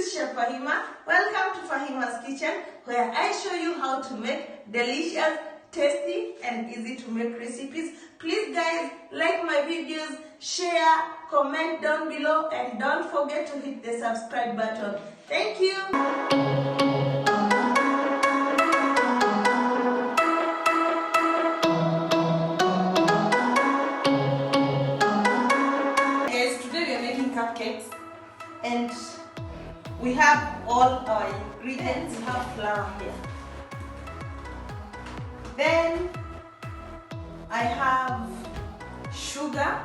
is Chef Fahima. Welcome to Fahima's Kitchen, where I show you how to make delicious, tasty and easy to make recipes. Please guys, like my videos, share, comment down below and don't forget to hit the subscribe button. Thank you. Cupcakes, and we have all our ingredients. We have flour here, then I have sugar.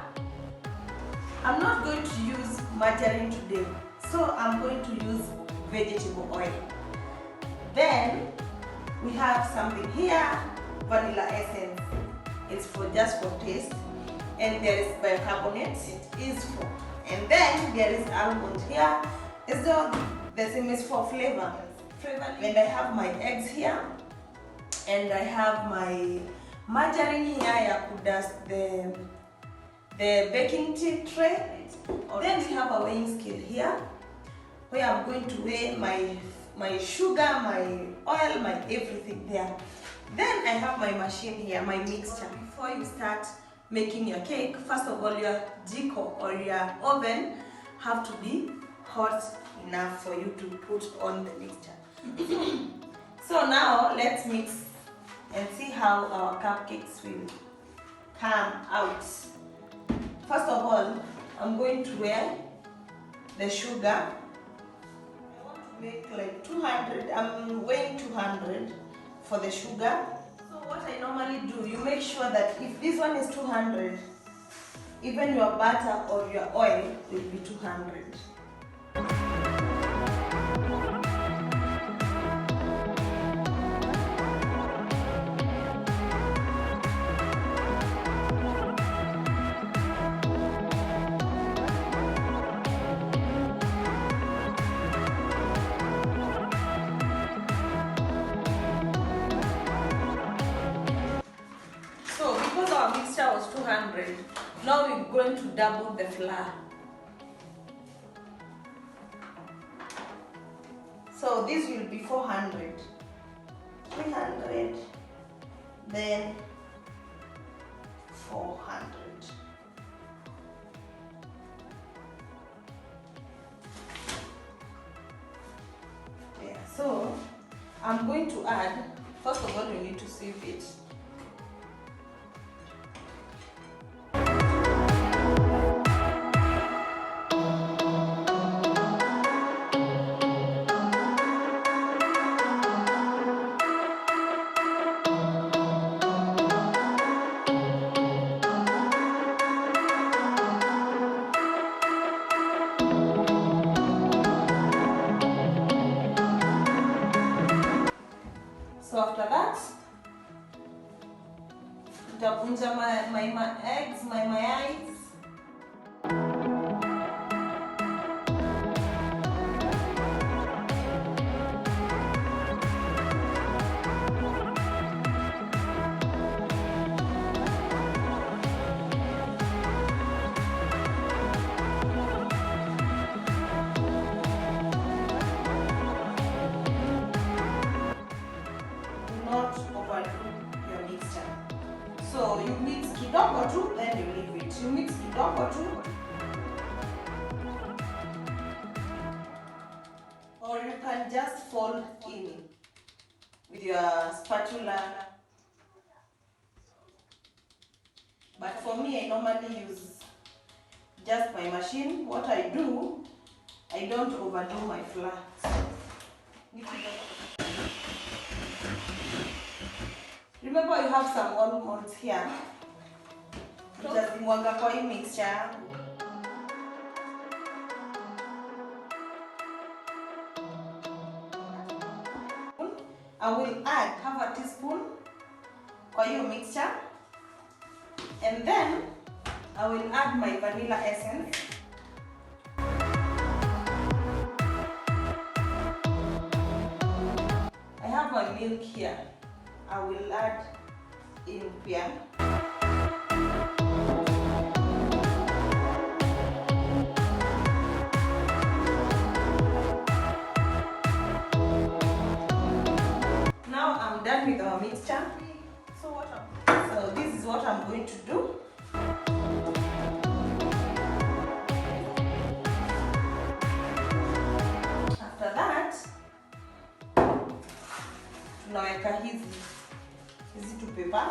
I'm not going to use margarine today, so I'm going to use vegetable oil. Then we have something here, vanilla essence. It's just for taste, and there is bicarbonate. It is for. And then there is almond here. It's the same is for flavor. And I have my eggs here, and I have my margarine here. I could dust the baking tray. Then we have a weighing scale here, where I'm going to weigh my sugar, my oil, my everything there. Then I have my machine here, my mixture. Before you start making your cake, first of all, your jiko or your oven have to be hot enough for you to put on the mixture. So now let's mix and see how our cupcakes will come out. First of all, I'm going to weigh the sugar. I want to make like 200. I'm weighing 200 for the sugar. What I normally do, you make sure that if this one is 200, even your butter or your oil will be 200. Because our mixture was 200, now we're going to double the flour. So this will be 400, 300, then 400. Yeah, so I'm going to add, first of all, we need to sieve it. So after that, nitavunja my eggs, my mayais. Not overdo your mixture. So you mix kidogo tu, then you leave it. You mix kidogo tu, or you can just fold in with your spatula. But for me, I normally use just my machine. What I do, I don't overdo my flour. Remember, you have some almonds here. Just mwanga kwa hii mixture. I will add half a teaspoon kwa hiyo mixture, and then I will add my vanilla essence. I have my milk here. I will add in here. done with our mixture. So this is what I'm going to do. After that, tunaweka hizi two paper.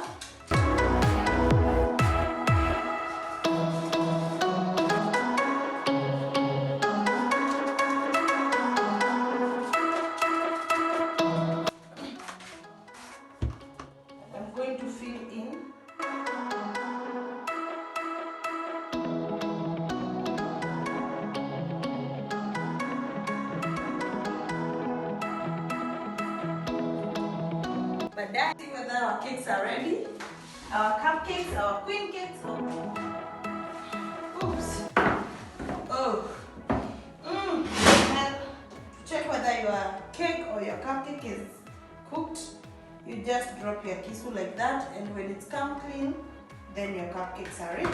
I'm going to fill in. But that's whether our cakes are ready. Our cupcakes, our queen cakes. Oops. Oh. And to check whether your cake or your cupcake is cooked, you just drop your kisu like that, and when it's come clean, then your cupcakes are ready.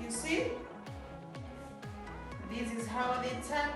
You see? This is how they turn